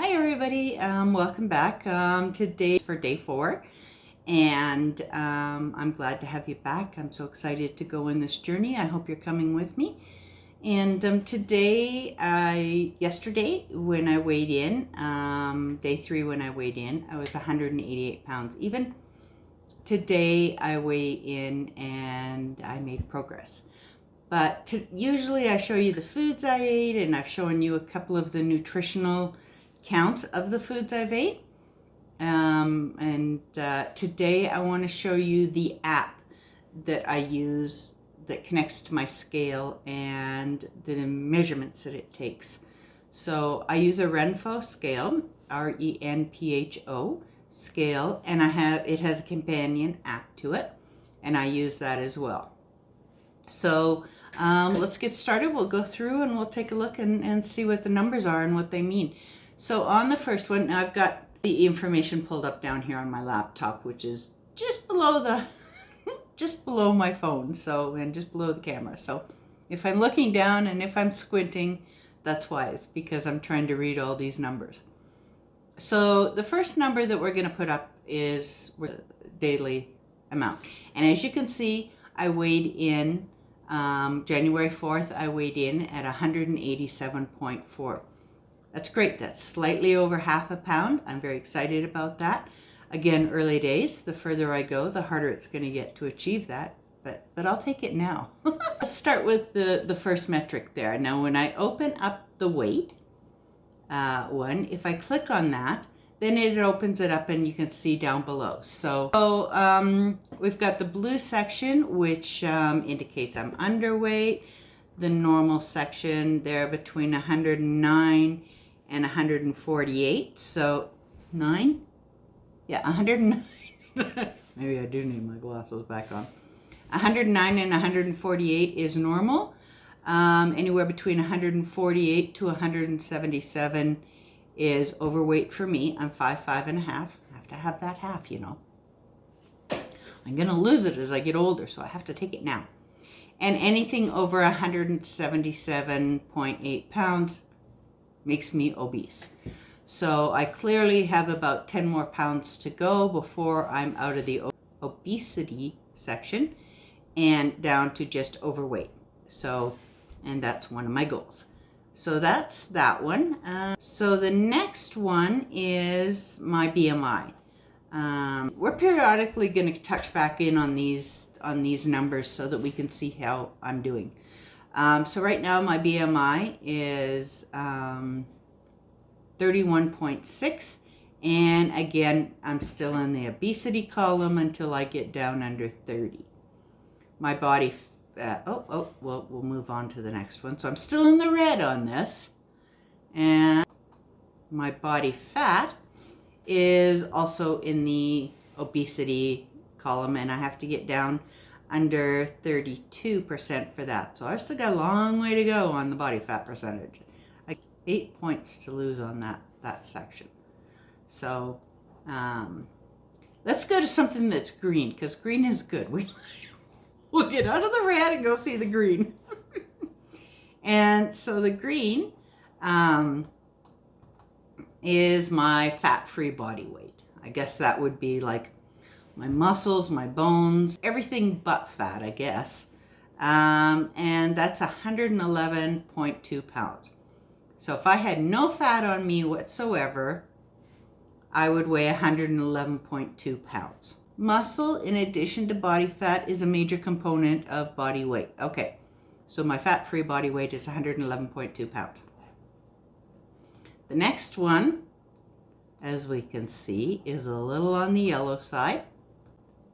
Hi everybody, welcome back. Today for day 4 and I'm glad to have you back. I'm so excited to go in this journey. I hope you're coming with me. And yesterday when I weighed in, day 3 when I weighed in, I was 188 pounds even. Today I weigh in and I made progress. But usually I show you the foods I ate, and I've shown you a couple of the nutritional counts of the foods I've ate. Today I want to show you the app that I use that connects to my scale and the measurements that it takes. So I use a Renpho scale, Renpho scale, and it has a companion app to it, and I use that as well. So let's get started. We'll go through and we'll take a look and see what the numbers are and what they mean. So on the first one, I've got the information pulled up down here on my laptop, which is just below just below my phone, and just below the camera. So if I'm looking down and if I'm squinting, that's why. It's because I'm trying to read all these numbers. So the first number that we're going to put up is daily amount. And as you can see, I weighed in January 4th, I weighed in at 187.4. That's great. That's slightly over half a pound. I'm very excited about that. Again, early days. The further I go, the harder it's going to get to achieve that. But I'll take it now. Let's start with the first metric there. Now, when I open up the weight one, if I click on that, then it opens it up and you can see down below. So we've got the blue section, which indicates I'm underweight. The normal section there between 109 and 148. So 9? Yeah, 109. Maybe I do need my glasses back on. 109 and 148 is normal. Anywhere between 148 to 177 is overweight for me. I'm 5'5" and a half. I have to have that half, you know. I'm going to lose it as I get older, so I have to take it now. And anything over 177.8 pounds makes me obese. So I clearly have about 10 more pounds to go before I'm out of the obesity section and down to just overweight. So, and that's one of my goals. So that's that one. So the next one is my BMI. We're periodically going to touch back in on these numbers so that we can see how I'm doing. So right now my BMI is 31.6, and again I'm still in the obesity column until I get down under 30. My body we'll move on to the next one. So I'm still in the red on this, and my body fat is also in the obesity column, and I have to get down under 32% for that. So I've still got a long way to go on the body fat percentage. 8 points to lose on that section. So let's go to something that's green, because green is good. We'll get out of the red and go see the green. And so the green is my fat-free body weight. I guess that would be like my muscles, my bones, everything but fat, I guess. And that's 111.2 pounds. So if I had no fat on me whatsoever, I would weigh 111.2 pounds. Muscle, in addition to body fat, is a major component of body weight. Okay, so my fat-free body weight is 111.2 pounds. The next one, as we can see, is a little on the yellow side.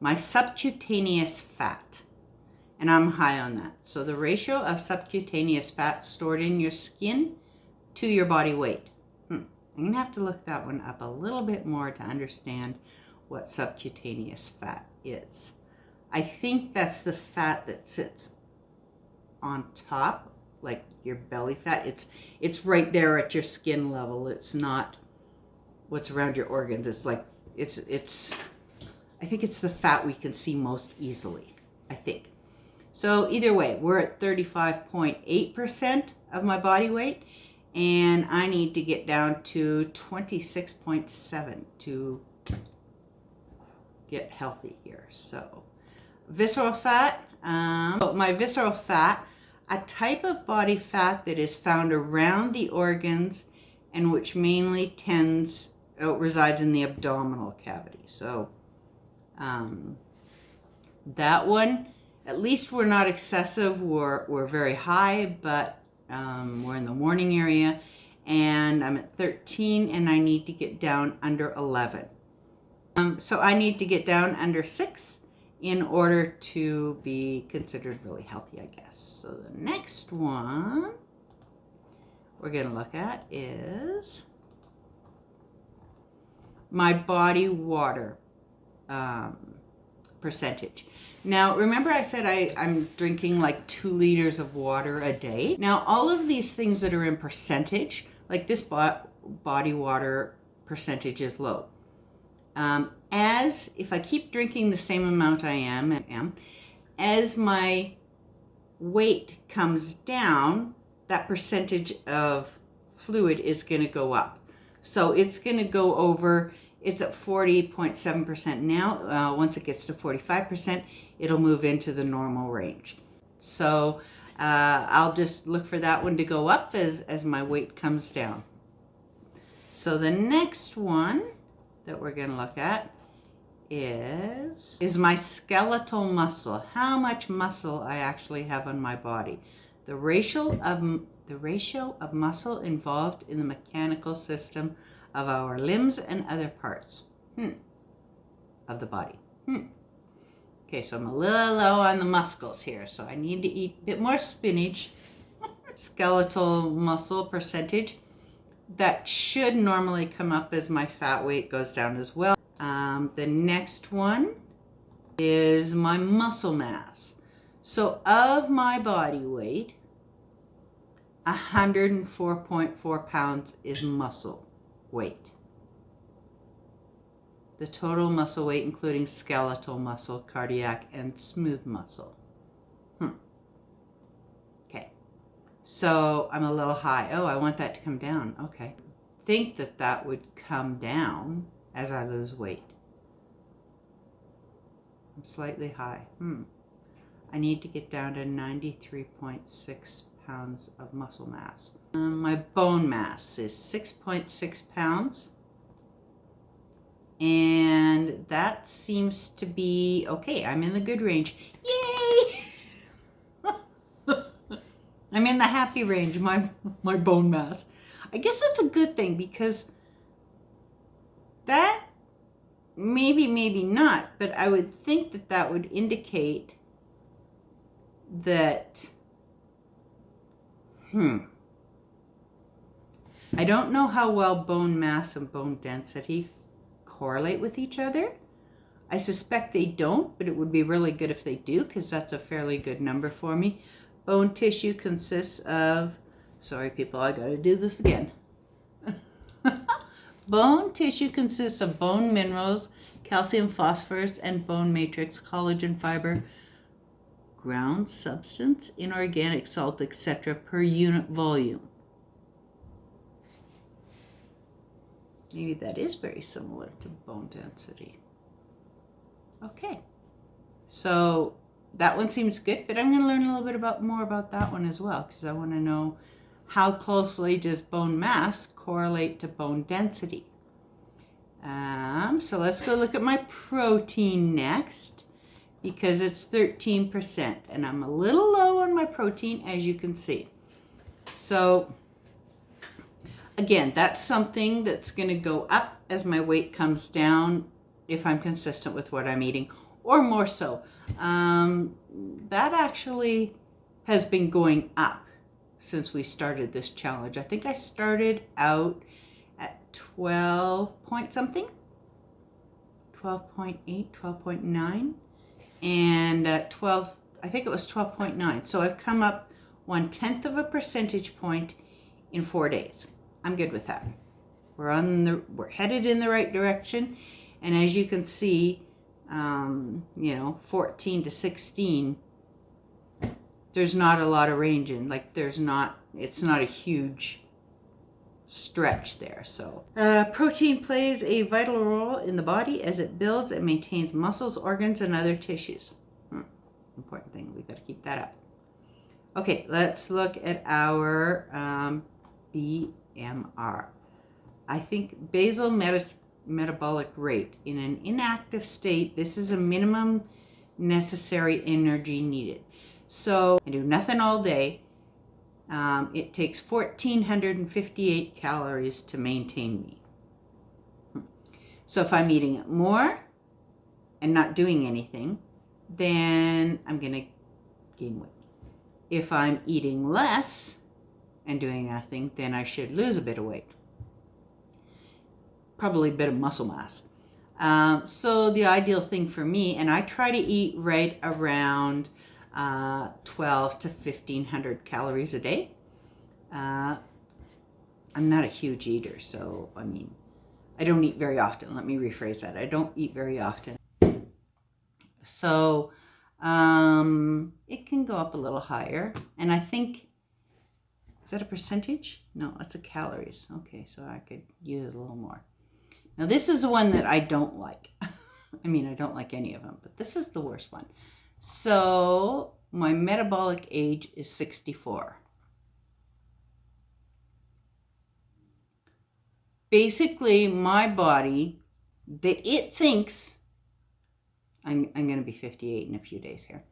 My subcutaneous fat, and I'm high on that. So the ratio of subcutaneous fat stored in your skin to your body weight. I'm going to have to look that one up a little bit more to understand what subcutaneous fat is. I think that's the fat that sits on top, like your belly fat. It's right there at your skin level. It's not what's around your organs. It's like I think it's the fat we can see most easily, I think. So either way, we're at 35.8% of my body weight, and I need to get down to 26.7 to get healthy here. So visceral fat, my visceral fat, a type of body fat that is found around the organs and which mainly resides in the abdominal cavity. So that one, at least we're not excessive, we're very high, but we're in the warning area, and I'm at 13 and I need to get down under 11. So I need to get down under 6 in order to be considered really healthy, I guess. So the next one we're going to look at is my body water percentage. Now, remember I said I'm drinking like 2 liters of water a day? Now, all of these things that are in percentage, like this body water percentage is low. If I keep drinking the same amount I am, as my weight comes down, that percentage of fluid is going to go up. So it's going to go over, it's at 40.7% now. Once it gets to 45%, it'll move into the normal range. So I'll just look for that one to go up as my weight comes down. So the next one that we're going to look at is my skeletal muscle, how much muscle I actually have on my body. The ratio of muscle involved in the mechanical system of our limbs and other parts of the body. Okay, so I'm a little low on the muscles here, so I need to eat a bit more spinach. Skeletal muscle percentage, that should normally come up as my fat weight goes down as well. The next one is my muscle mass. So of my body weight, 104.4 pounds is muscle weight. The total muscle weight, including skeletal muscle, cardiac, and smooth muscle. Okay, so I'm a little high. Oh, I want that to come down. Okay. Think that would come down as I lose weight. I'm slightly high. I need to get down to 93.6 pounds of muscle mass. My bone mass is 6.6 pounds. And that seems to be okay. I'm in the good range. Yay! I'm in the happy range, my bone mass. I guess that's a good thing, because that, maybe not, but I would think that would indicate that, I don't know how well bone mass and bone density correlate with each other. I suspect they don't, but it would be really good if they do, because that's a fairly good number for me. Bone tissue consists of, sorry people, I gotta do this again. Bone tissue consists of bone minerals, calcium, phosphorus, and bone matrix, collagen fiber, ground substance, inorganic salt, etc. per unit volume. Maybe that is very similar to bone density. Okay, so that one seems good, but I'm going to learn a little bit more about that one as well, because I want to know how closely does bone mass correlate to bone density. So let's go look at my protein next, because it's 13%, and I'm a little low on my protein, as you can see. So again, that's something that's going to go up as my weight comes down if I'm consistent with what I'm eating, or more so. That actually has been going up since we started this challenge. I think I started out at 12 point something, 12.8, 12.9, and at 12, I think it was 12.9. So I've come up 1/10 of a percentage point in 4 days. I'm good with that. We're headed in the right direction, and as you can see, 14 to 16, there's not a lot of range in. Like it's not a huge stretch there. So protein plays a vital role in the body as it builds and maintains muscles, organs, and other tissues. Important thing. We've got to keep that up. Okay, let's look at our BMR. I think basal metabolic rate. In an inactive state, this is a minimum necessary energy needed. So I do nothing all day. It takes 1,458 calories to maintain me. So if I'm eating more and not doing anything, then I'm going to gain weight. If I'm eating less and doing nothing, then I should lose a bit of weight. Probably a bit of muscle mass. So the ideal thing for me, and I try to eat right around 12 to 1,500 calories a day. I'm not a huge eater, so I mean, I don't eat very often. Let me rephrase that. I don't eat very often. So it can go up a little higher. And I think, is that a percentage? No, that's a calories. Okay, so I could use a little more. Now this is the one that I don't like. I mean, I don't like any of them, but this is the worst one. So my metabolic age is 64. Basically, my body, that it thinks, I'm going to be 58 in a few days here.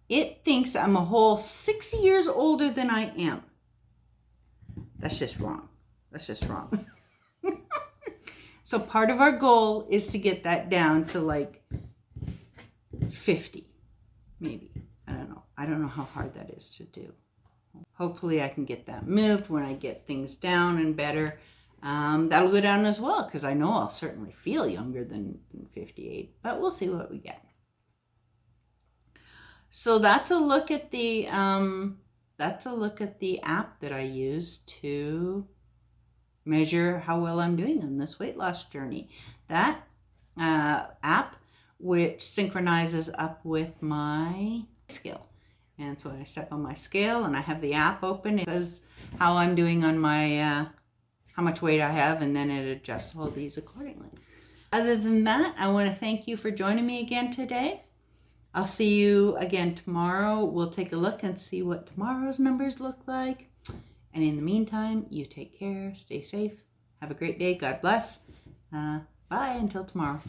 It thinks I'm a whole 6 years older than I am. That's just wrong. That's just wrong. So part of our goal is to get that down to like 50, maybe. I don't know. I don't know how hard that is to do. Hopefully I can get that moved when I get things down and better. That'll go down as well, because I know I'll certainly feel younger than 58, but we'll see what we get. So that's a look at the app that I use to measure how well I'm doing on this weight loss journey. That app, which synchronizes up with my scale. And so I step on my scale and I have the app open. It says how I'm doing on my, how much weight I have, and then it adjusts all these accordingly. Other than that, I want to thank you for joining me again today. I'll see you again tomorrow. We'll take a look and see what tomorrow's numbers look like. And in the meantime, you take care, stay safe, have a great day, God bless. Bye until tomorrow.